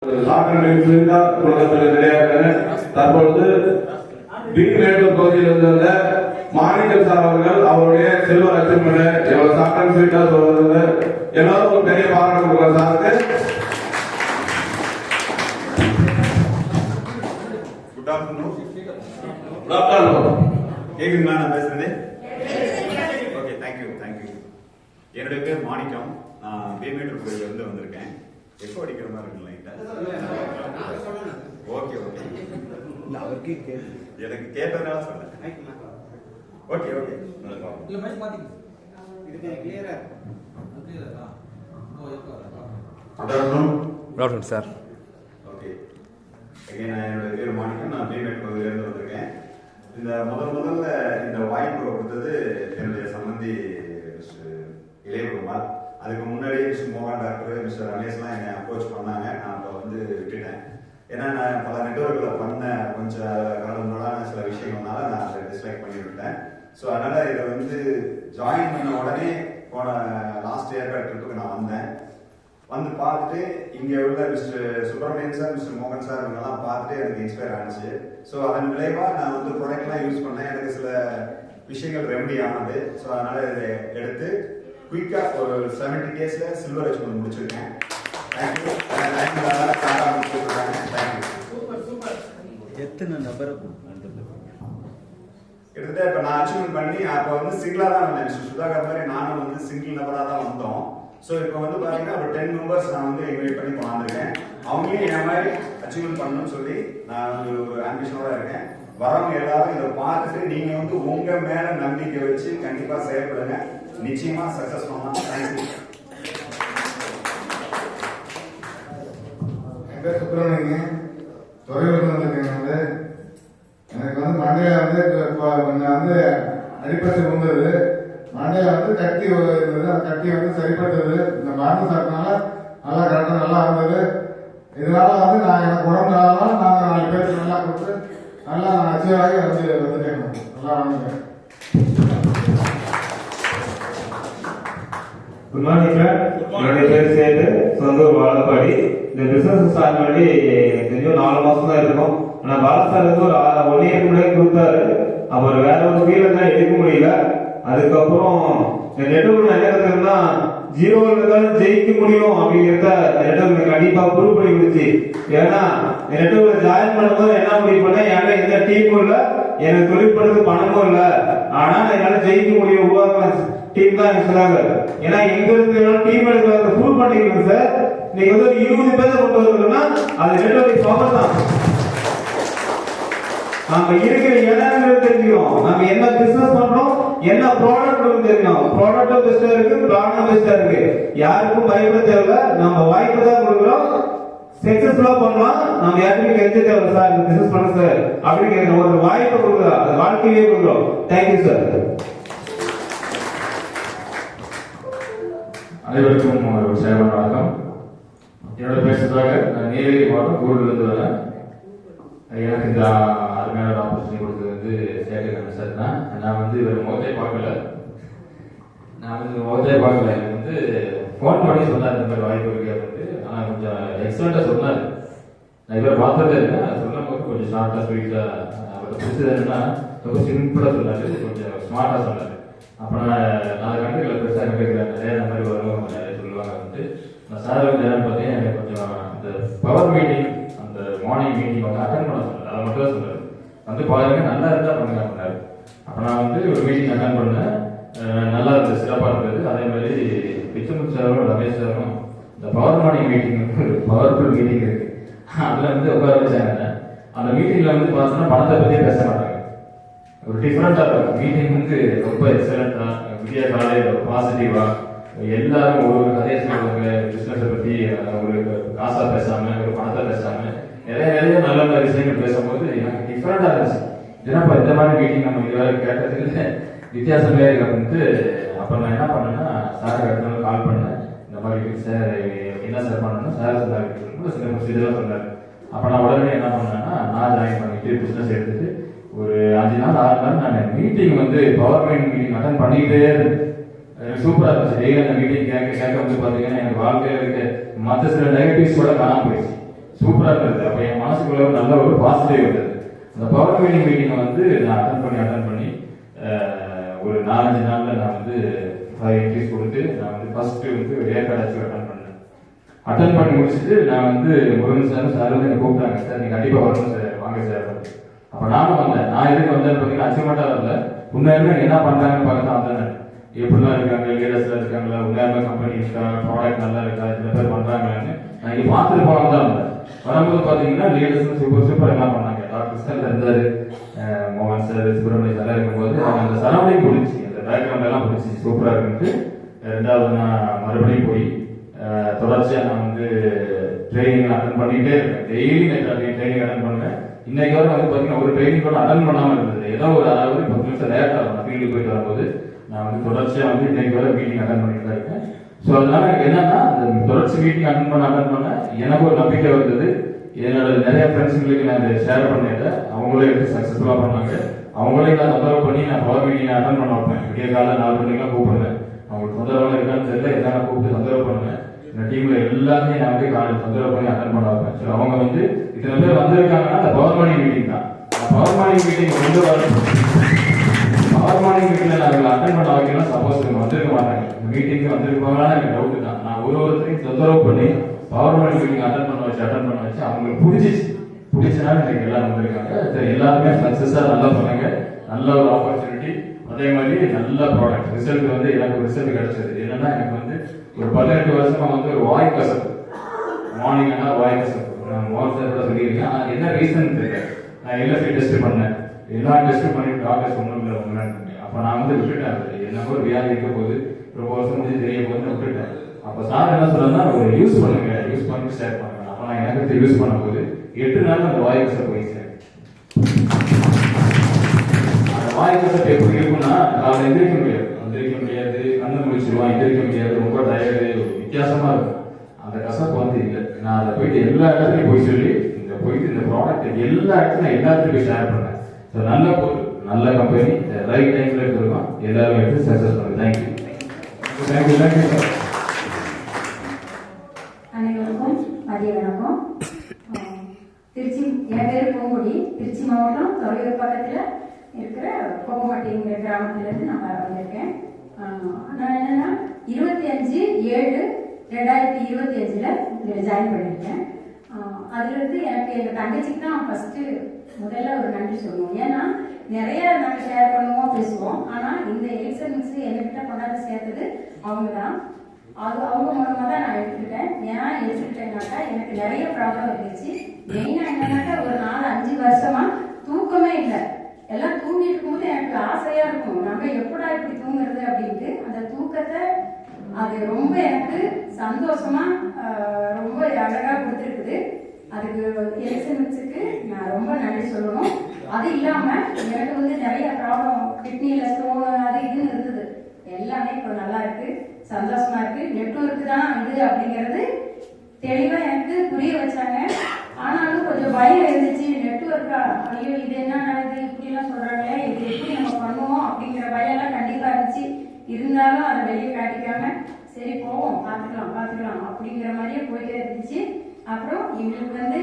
தற்பொழுது மேட்டூர் பகுதியில் இருந்த மாணிக்கல் சார் அவர்கள் அவருடைய செல்வர் அச்சீவ்மெண்ட் எவ்வளவு சாக்கன் ஸ்வீட்டா சொல்றது எல்லாரும் ஒரு பெரிய பாராட்டு கொடுக்கலாம் சாருக்கு. Good afternoon. கேக்குதுங்களா நான் பேசுறது? Okay, thank you. என்னுடைய பேர் மாணிக்கம். நான் மேட்டூர் பகுதியில இருந்து வந்திருக்கேன். எப்போ அடிக்கிற மாதிரி இருக்குங்களா? ஓகே எனக்கு கேட்டதுனால சொன்னேன். Okay sir. ஓகே, என்னுடைய பேர் மாணிக்கம். நான் மேட்டூர் பகுதியிலிருந்து வந்திருக்கேன். இந்த முதல்ல இந்த வாய்ப்பு கொடுத்தது என்னுடைய சம்பந்தி இளையகுமார். அதுக்கு முன்னாடி மிஸ்டர் மோகன் டாக்டர், மிஸ்டர் ரமேஷ்லாம் என்னை அப்ரோச் பண்ணாங்க. நான் அப்போ விட்டுட்டேன். ஏன்னா நான் பல நெட்வொர்க்கில் பண்ண கொஞ்சம் கடவுளான சில விஷயங்கள்னால நான் அதை டிஸ்லைக் பண்ணி விட்டேன். ஸோ அதனால இதை ஜாயின் பண்ண உடனே போன லாஸ்ட் ஏற்காடு ட்ரிப்புக்கு நான் வந்து பார்த்துட்டு இங்கே உள்ள மிஸ்டர் சுப்பிரமணியன் சார், மிஸ்டர் மோகன் சார் இவங்கெல்லாம் பார்த்துட்டு எனக்கு இன்ஸ்பயர் ஆனிச்சு. ஸோ அதன் விளைவாக நான் ப்ராடக்ட்லாம் யூஸ் பண்ணேன். எனக்கு சில விஷயங்கள் ரெமடி ஆனது. ஸோ அதனால இதை எடுத்து குயிக்கா ஒரு 70 டேஸ்ல சில்வர் அச்சீவ்மெண்ட் முடிச்சிருக்கேன். தேங்க்யூ. எத்தனை நபரை கிட்டத்தட்ட இப்ப நான் அச்சீவ்மெண்ட் பண்ணி அப்ப சிங்கிளா தான் வந்தேன். சுதாகர் மாதிரி நானும் சிங்கிள் நபரா தான் வந்தோம். ஸோ இப்போ பாத்தீங்கன்னா ஒரு 10 மெம்பர்ஸ் நான் இன்வைட் பண்ணி கொண்டாந்துருக்கேன். அவங்களே என் மாதிரி அச்சீவ்மெண்ட் பண்ணணும்னு சொல்லி நான் ஒரு ஆம்பிஷனோட இருக்கேன். வரவங்க எல்லாரும் இதை பார்த்துட்டு நீங்க உங்க மேல நம்பிக்கை வச்சு கண்டிப்பா செயல்படுங்க. நிச்சயமா சக்சஸ் பண்ணலாம். தேங்க்யூ. என் பேர் சுப்பிரமணியன். துறையூர்ல வந்திருக்கேன். எனக்கு மண்டையில அடிப்பட்டு விழுந்தது. மண்டையில கட்டி இருந்தது. அந்த கட்டி சரிப்பட்டது. இந்த மருந்து சாப்பிட்டனால நல்லா கரெக்டாக நல்லா இருந்தது. இதனால நான் எனக்கு உடம்பு நாங்கள் 4 பேருக்கு நல்லா கொடுத்து நல்லா அச்சீவ் ஆகி வந்துட்டேன். நல்லா வாங்கிட்டேன். Good morning sir. என்னுடைய பேர் சேது, சொந்தூர் வாழப்பாடி. இந்த பிசினஸ் ஸ்டார்ட் பண்ணி தெரியும் 4 மாசம் தான் இருக்கும். ஆனால் பாலா சார் ஒரு 1 இயர் முன்னாடி கொடுத்தாரு. அப்புறம் வேற ஒரு ஃபீல்டு தான் எடுக்க முடியல. அதுக்கப்புறம் இந்த நெட்வொர்க் என்ன இருக்குன்னா 0 இருந்தாலும் ஜெயிக்க முடியும் அப்படிங்கிறத நெட்வொர்க் கண்டிப்பா ப்ரூவ் பண்ணி கொடுத்து. ஏன்னா நெட்வொர்க்ல ஜாயின் பண்ணும்போது என்ன முடிவு பண்ண, என்கிட்ட எந்த டீமும் இல்ல, எனக்கு தொழில் பண்றது பணமும் இல்ல, ஆனா என்னால ஜெயிக்க முடியும் உருவாக்க டீம் தான் சொன்னாங்க. ஏன்னா எங்க இருக்கு டீம் எடுக்க ப்ரூவ் பண்ணிக்கிறோம் சார். நீங்க ஒரு 20 பேரை கொண்டு வரணும்னா அது நெட்வொர்க் பவர் தான். நாம இருக்கிற இடங்கிறது தெரியும். நம்ம என்ன பிசினஸ் பண்றோம், என்ன ப்ராடக்ட் தெரியும். ப்ராடக்டும் பெஸ்டா இருக்கு, பிராண்டும் பெஸ்டா இருக்கு. யாருக்கும் பயப்பட தேவையில்ல. நம்ம வாய்ப்பு தான் கொடுக்குறோம். சக்சஸ்ஃபுல்லா பண்ணலாம். நம்ம யாருமே கெஞ்ச தேவை சார், இந்த பிசினஸ் பண்ண சார் அப்படின்னு ஒரு வாய்ப்பை கொடுக்குறோம். அது வாழ்க்கையிலே கொடுக்குறோம். Thank you sir. அனைவருக்கும் ஒரு சேவன் வணக்கம். என்னோட பேர் சுதாகர். நான் நீலகிரி மாவட்டம் கூடலூர்லேருந்து வரேன். எனக்கு இந்த அருமையான ஆப்பர்ச்சுனிட்டி கொடுத்தது சேகர் சார் தான். நான் இவர் முகத்தை பார்க்கல. எனக்கு ஃபோன் பண்ணி சொன்னார் இந்த மாதிரி வாய்ப்பு இருக்கு அப்படின்ட்டு. ஆனால் கொஞ்சம் எக்ஸலண்டா சொன்னார். நான் இவரை பார்த்ததே இல்லை. சொல்லும் போது கொஞ்சம் ஷார்ட்டா ஸ்வீட்டா அவருக்கு பிடிச்சது என்னன்னா ரொம்ப சிம்பிளா சொன்னாரு, கொஞ்சம் ஸ்மார்ட்டா சொன்னார். அப்போ நான் கண்டுக்கல, பெருசாக கண்டுக்கிறேன். நிறைய அந்த மாதிரி வருவாங்க, நிறைய சொல்லுவாங்க வந்துட்டு. நான் சார் என்னன்னு பார்த்தீங்கன்னா எனக்கு கொஞ்சம் இந்த பவர் மீட்டிங், அந்த மார்னிங் மீட்டிங் அட்டன் பண்ண சொன்னார். அதை மட்டும் தான் சொன்னார். பாருங்க நல்லா இருந்தா பண்ணுங்க அப்படின்னாரு. அப்போ நான் ஒரு மீட்டிங் அட்டன் பண்ணேன். நல்லா இருந்தது, சிறப்பாக இருந்தது. அதே மாதிரி பிச்சமுத்து சாரும் ரமேஷ் சாரும் இந்த power morning meeting powerful meeting இருக்கு, அதில் உட்கார வச்சாங்க. அந்த மீட்டிங்ல பார்த்தோன்னா பணத்தை பற்றியே பேச மாட்டாங்க. ஒரு டிஃப்ரெண்டா இருக்கும் மீட்டிங். ரொம்ப எக்ஸலண்டா விடிய காலையில் ஒரு பாசிட்டிவா எல்லாரும் ஒரு கதையை சொல்லுவாங்க. பிசினஸை பத்தி ஒரு காசா பேசாம, ஒரு பணத்தை பேசாம நிறைய நல்ல நல்ல விஷயங்கள் பேசும்போது எனக்கு டிஃப்ரெண்டா இருந்துச்சு. ஏன்னா இந்த மாதிரி மீட்டிங் நம்ம இதுவரை கேட்டதுல வித்தியாசமே இருக்கு அப்படின்ட்டு. அப்புறம் நான் என்ன பண்ணேன்னா சார் அடுத்த கால் பண்ணேன். இந்த மாதிரி சார் என்ன சார் பண்ணணும் சார் சொன்னார், இதெல்லாம் சொன்னார். அப்போ நான் உடனே என்ன பண்ணேன்னா நான் ஜாயின் பண்ணிட்டு பிசினஸ் எடுத்துட்டு ஒரு 5 நாள் 6 நாள் நான் meeting power point meeting attend பண்ணிக்கிட்டே இருந்தேன். சூப்பரா இருந்துச்சு. டெய்லி அந்த மீட்டிங் கேட்க பாத்தீங்கன்னா எனக்கு வாழ்க்கையில இருக்க மற்ற சில நெகட்டிவ்ஸ் கூட காணாம போயிடுச்சு. சூப்பராக இருந்தது. அப்போ என் மனசுக்குள்ள ஒரு நல்ல ஒரு பாசிட்டிவ் இருந்தது. அந்த பவர் மீட்டிங்கை வந்து நான் அட்டன் பண்ணி ஒரு 4-5 நாளில் நான் வந்து 5 என்ட்ரிஸ் கொடுத்து நான் வந்து ஃபர்ஸ்ட்டு வந்து ஏற்காடு அட்டன் பண்ணி முடிச்சுட்டு நான் வந்து முருகன் சார் வந்து என்னை கூப்பிட்டாங்க, சார் நீங்கள் கண்டிப்பாக வரணும் சார், வாங்க சார். அப்போ நானும் வந்தேன். நான் எதுக்கு வந்தேன்னு பார்த்தீங்கன்னா அச்சீவ்மெண்ட்டாக வரல, உண்மையுமே என்ன பண்ணுறாங்கன்னு பார்க்க வந்தேன். எப்படிலாம் இருக்காங்க, லீடர்ஸ்லாம் இருக்காங்களா, உண்மையுமே கம்பெனி இருக்கா, ப்ராடக்ட் நல்லா இருக்கா, இந்த பேர் பண்ணுறாங்களான்னு நான் இங்கே பார்த்துட்டு போகலாம் தான் வந்தேன். வரும்போது பார்த்தீங்கன்னா லீடர்ஸ் சூப்பர் எல்லாம் பண்ணாங்க. டாக்டர் சார் இருந்தார், மோகன் சார், சுப்பிரமணிய சார் இருக்கும்போது அந்த சரௌண்டிங் பிடிச்சி, அந்த பேக்ரவுண்ட் எல்லாம் பிடிச்சி சூப்பராக இருக்குன்ட்டு 2வது நான் மறுபடியும் போய் தொடர்ச்சியாக நான் வந்து ட்ரைனிங் அட்டன் பண்ணிகிட்டே இருக்கேன். டெய்லி ட்ரைனிங் அட்டன் பண்ணுவேன். இன்னைக்கு வரை வந்து பார்த்தீங்கன்னா ஒரு ட்ரைனிங் கூட அட்டன் பண்ணாமல் இருந்தது. ஏதோ ஒரு 10 நிமிஷம் லேட்டாக நான் ஃபீல்டுக்கு போயிட்டு வரும்போது நான் வந்து தொடர்ச்சியாக வந்து இன்னைக்கு வரை மீட்டிங் அட்டன் பண்ணிட்டு தான் இருக்கேன். ஸோ அதனால எனக்கு என்னன்னா, அந்த தொடர்ச்சி மீட்டிங் அட்டன் பண்ண எனக்கு ஒரு நம்பிக்கை வந்தது. என்னோட நிறைய ஃப்ரெண்ட்ஸுங்களுக்கு நான் இதை ஷேர் பண்ணிட்டேன். அவங்களே எடுத்து சக்ஸஸ்ஃபுல்லாக பண்ணாங்க. அவங்களையும் நான் தொந்தரவு பண்ணி நான் பவர் மீட்டிங் அட்டன் பண்ண வைப்பேன். விடிய காலையில் 4 மணிக்கெல்லாம் கூப்பிடுவேன். அவங்களுக்கு தொந்தரவு இருக்கான்னு தெரியல, எல்லாம் கூப்பிட்டு தொந்தரவு பண்ணுவேன். இந்த டீம்ல எல்லாமே நான் வந்து காலையில் தொந்தரவு பண்ணி அட்டன் பண்ண வைப்பேன். ஸோ அவங்க வந்து இத்தனை பேர் வந்திருக்காங்கன்னா அந்த பவர் மார்னிங் மீட்டிங் தான். பவர் மார்னிங் மீட்டிங் கொண்டு வர பவர் மார்னிங் மீட்டிங்ல நான் அட்டன் பண்ண வைக்கலாம். சப்போஸ் இவங்க வந்திருக்க மாட்டாங்க, இந்த மீட்டிங்க்கு வந்திருப்பாங்களான்னு எனக்கு டவுட் தான். நான் ஒருத்தரையும் தொந்தரவு பண்ணி பவர் மார்னிங் மீட்டிங் அட்டன் பண்ண வச்சு அவங்களுக்கு பிடிச்சனால எனக்கு எல்லாம் வந்திருக்காங்க. சரி, எல்லாருமே சக்சஸா நல்லா பண்ணுங்க. நல்ல ஒரு ஆப்பர்ச்சுனிட்டி, அதே மாதிரி நல்ல ப்ராடக்ட் ரிசல்ட் வந்து எனக்கு ஒரு ரிசல்ட் கிடைச்சது. என்னன்னா, எனக்கு வந்து ஒரு 18 வருஷமா வந்து ஒரு வாய் கசப்பு, மார்னிங் ஆனால் வாய் கசப்பு. நான் மோகன் சார் கூட சொல்லியிருக்கேன். ஆனால் என்ன ரீசன் தெரியல. நான் எல்எஃப்ஐ டெஸ்ட் பண்ணேன், எல்லா டெஸ்ட்டும் பண்ணிட்டு டாக்டர்ஸ் ஒன்றும் இல்லை உண்மைன்னு. அப்போ நான் வந்து விட்டுட்டேன். என்ன ஒரு வியாதி இருக்க போது, ரொம்ப வருஷம் முடிஞ்சு தெரிய போதுன்னு விட்டுட்டேன். அப்போ சார் என்ன சொல்றேன்னா, ஒரு யூஸ் பண்ணுங்க, யூஸ் பண்ணி ஷேர் பண்ணுங்க. அப்போ நான் எனக்கு யூஸ் பண்ணும்போது 8 நாள் அந்த வாய் கசப்பு போயிடுச்சு. அந்த வாய் கசப்பு எப்படி இருக்குன்னா, நான் எந்திரிக்க முடியாது, கண்ணு முடிச்சிருவான், எந்திரிக்க முடியாது, ரொம்ப டயர்டு, வித்தியாசமா இருக்கும். அந்த கசப்பு வந்து இல்லை. நான் அதை போயிட்டு எல்லா இடத்துலையும் போய் சொல்லி இந்த ப்ராடக்ட் எல்லா இடத்துலையும் எல்லாத்துலையும் போய் ஷேர் பண்ணேன். ஸோ நல்ல பொருள், நல்ல கம்பெனி, ரைட் டைம்ல இருக்கோம், எல்லாரும் எடுத்து சக்சஸ் பண்ணுங்க. Thank you sir. அனைவருக்கும் மதிய வணக்கம். திருச்சி, என் பேர் பூங்குடி. திருச்சி மாவட்டம் தொலையூர் பக்கத்தில் இருக்கிற கோபமட்டிங்கிற கிராமத்திலேருந்து நான் வந்திருக்கேன். நான் என்னன்னா 25/7/2025 இதில் ஜாயின் பண்ணியிருக்கேன். அதுலேருந்து எனக்கு எங்கள் தங்கச்சிக்கு தான் ஃபஸ்ட்டு முதல்ல ஒரு நன்றி சொல்லணும். ஏன்னா நிறைய நாங்கள் ஷேர் பண்ணுவோம், பேசுவோம். ஆனால் இந்த எலிக்சர் மிக்ஸ் எங்ககிட்ட கொண்டாந்து சேர்த்தது அவங்க தான். அவங்க மூலமாக தான் நான் எடுத்துக்கிட்டேன். ஏன் எடுத்துக்கிட்டேன்னாக்கா, எனக்கு நிறைய ப்ராப்ளம் இருந்துச்சு. மெயினாக என்னன்னாக்கா, ஒரு 4-5 வருஷமா தூக்கமே இல்லை. எல்லாம் தூங்கிட்டு இருக்கும்போது எனக்கு ஆசையா இருக்கும், நம்ம எப்படா இப்படி தூங்குறது அப்படின்ட்டு. அந்த தூக்கத்தை அது ரொம்ப எனக்கு சந்தோஷமா ரொம்ப அழகா கொடுத்துருக்குது. அதுக்கு எலிக்சர் மிக்ஸுக்கு நான் ரொம்ப நன்றி சொல்லணும். அது இல்லாம எனக்கு வந்து நிறைய ப்ராப்ளம், கிட்னில ஸ்டோன் அது இதுன்னு இருந்தது. எல்லாமே இப்போ நல்லா இருக்கு, சந்தோஷமா இருக்கு. நெட்வொர்க்கு தான் இது அப்படிங்கிறது தெளிவா எனக்கு புரிய வச்சாங்க. ஆனாலும் கொஞ்சம் பயம் இருந்துச்சு. நெட்வொர்க்கா, ஐயோ இது என்ன நடக்குது, இப்படி எல்லாம் சொல்றாங்களே, இது எப்படி நம்ம பண்ணுவோம் அப்படிங்கிற பயம் எல்லாம் கண்டிப்பா இருந்துச்சு. இருந்தாலும் அதை வெளியே காட்டிக்காம சரி போவோம், பார்த்துக்கலாம் அப்படிங்கிற மாதிரியே போயிட்டே இருந்துச்சு. அப்புறம் எங்களுக்கு வந்து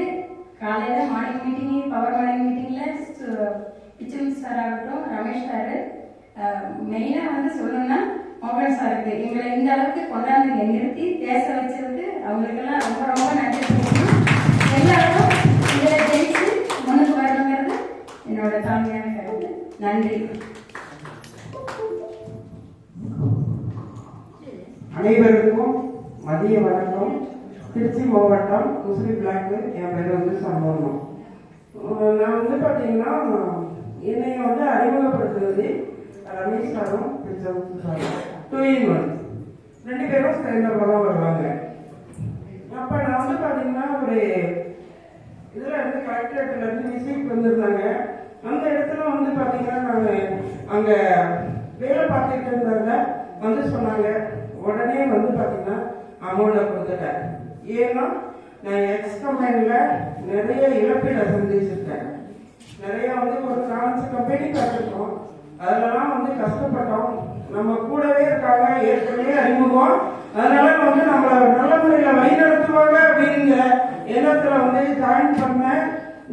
காலையில மார்னிங் மீட்டிங், பவர் மார்னிங் மீட்டிங்ல பிச்சும் சார் ஆகட்டும், ரமேஷ் சார், மெயினா வந்து சொல்லணும்னா மோகன் சாருக்கு எங்களை இந்த அளவுக்கு கொண்டாந்து நிறுத்தி பேச வச்சதுக்கு அவங்களுக்கெல்லாம் ரொம்ப ரொம்ப நன்றி சொல்லணும். எல்லாரும் இதில் ஜெயிச்சு முன்னுக்கு வரணுங்கிறது என்னோட தாழ்மையான கருத்து. நன்றி. அனைவருக்கும் மதிய வணக்கம். திருச்சி மாவட்டம் முஸ்லீம் பிளாக். என் பேர் வந்து சம்பவம். நான் வந்து பார்த்தீங்கன்னா என்னை வந்து அறிமுகப்படுத்துவது ரமேஷ் சாரும் சாரும் 2 in 1. 2 பேரும் சேர்ந்தவங்க தான் வருவாங்க. அப்போ நான் வந்து பார்த்தீங்கன்னா ஒரு இதில் இருந்து கலெக்டரேட்டில் இருந்து விசிட் வந்திருந்தாங்க. அந்த இடத்துல வந்து பார்த்தீங்கன்னா நாங்கள் அங்கே வேலை பார்த்துக்கிட்டு இருந்தாங்க. வந்து சொன்னாங்க, உடனே வந்து பார்த்தீங்கன்னா அமௌண்ட்டை கொடுத்துட்டேன். ஏன்னா நான் எக்ஸ் கம்பெனியில் நிறைய இழப்பீடை சந்திச்சிருக்கேன். நிறைய வந்து ஒரு 4 கம்பெனி பார்த்துருக்கோம். அதிலலாம் வந்து கஷ்டப்பட்டோம். நம்ம கூடவே இருக்காங்க, ஏற்கனவே அறிமுகம். அதனால வந்து நம்மள நல்ல முறையில வழிநடத்துவாங்க அப்படிங்கிற எண்ணத்துல வந்து ஜாயின் பண்ணேன்.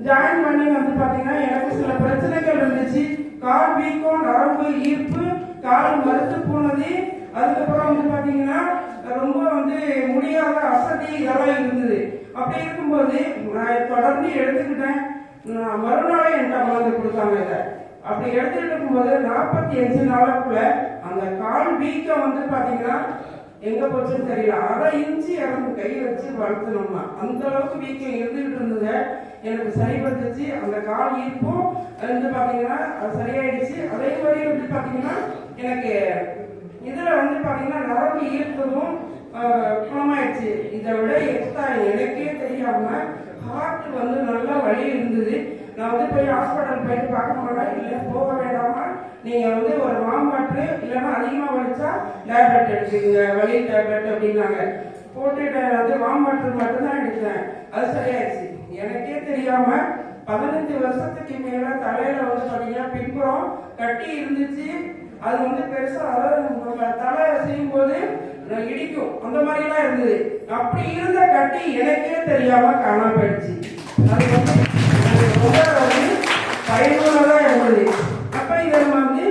ஜாயின் பண்ணி வந்து பாத்தீங்கன்னா எனக்கு சில பிரச்சனைகள் இருந்துச்சு. கால் வீக்கம், நரம்பு ஈர்ப்பு, கால் மறுத்து போனது, அதுக்கப்புறம் வந்து பாத்தீங்கன்னா ரொம்ப வந்து முடியாத அசதி இதெல்லாம் இருந்தது. அப்படி இருக்கும்போது நான் தொடர்ந்து எடுத்துக்கிட்டேன். மறுநாளே என்கிட்ட மருந்து கொடுத்தாங்க இதை. அப்படி எடுத்துட்டு இருக்கும்போது 45 நாளுக்குள்ள அந்த கால் வீக்கம் வந்து பாத்தீங்கன்னா எங்க போச்சுன்னு தெரியல. 1/2 இன்ச்சு இறந்து கை வச்சு வளர்த்தணும்னா அந்த அளவுக்கு வீக்கம் இருந்துகிட்டு இருந்தது. எனக்கு சரிபடுத்துச்சு. அந்த கால் ஈர்ப்பும் வந்து பாத்தீங்கன்னா அது சரியாயிடுச்சு. அதே மாதிரி வந்து பாத்தீங்கன்னா எனக்கு இதுல வந்து பாத்தீங்கன்னா நரம்பு ஈர்ப்பதும் குணமாயிடுச்சு. இதை விட எக்ஸ்ட்ரா எனக்கே தெரியாம ஹார்ட் வந்து நல்லா வலி இருந்தது. நான் வந்து போய் ஹாஸ்பிட்டல் போயிட்டு பார்க்க மாட்டேன். இல்லை போக வேண்டாமா, நீங்க வந்து ஒரு மாம்பாட்டு இல்லைன்னா அதிகமா வலிச்சா டேப்லெட் எடுத்துக்கங்க, வலி டேப்லெட் அப்படின்னாங்க. போட்டுட்டு வந்து மாம்பாட்டு மட்டும்தான் எடுத்தேன். அது சரியாயிடுச்சு. எனக்கே தெரியாம 15 வருஷத்துக்கு மேல தலையில வந்து பாத்தீங்கன்னா பின்புறம் கட்டி இருந்துச்சு. அது வந்து பெருசா, அதாவது தலை செய்யும் போது இடிக்கும், அந்த மாதிரி எல்லாம் இருந்தது. அப்படி இருந்த கட்டி எனக்கே தெரியாம காணாம போயிடுச்சு. அது வந்து ரொம்ப பயனுள்ளதா இருந்தது. அப்ப இதை வந்து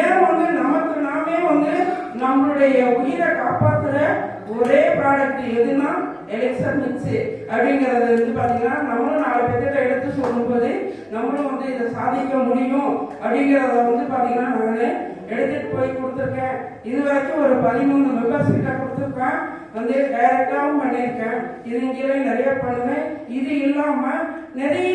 ஏன் வந்து நமக்கு நாமே வந்து நம்மளுடைய உயிரை காப்பாத்துற ஒரே ப்ராடக்ட் எதுனா எலெக்சர் மிக்ஸ் அப்படிங்கறது வந்து பாத்தீங்கன்னா நம்மளும் 4 பேர்கிட்ட எடுத்து சொல்லும்போது நம்மளும் வந்து இதை சாதிக்க முடியும் அப்படிங்கறத வந்து பாத்தீங்கன்னா நானு எடுத்துட்டு போய் கொடுத்துருக்கேன். இது வரைக்கும் ஒரு 13 மெம்பர்ஸ் கிட்ட கொடுத்துருக்கேன். வந்து டைரக்டாவும் பண்ணியிருக்கேன். இது இங்கே நிறைய பண்ணுவேன். இது இல்லாம நிறைய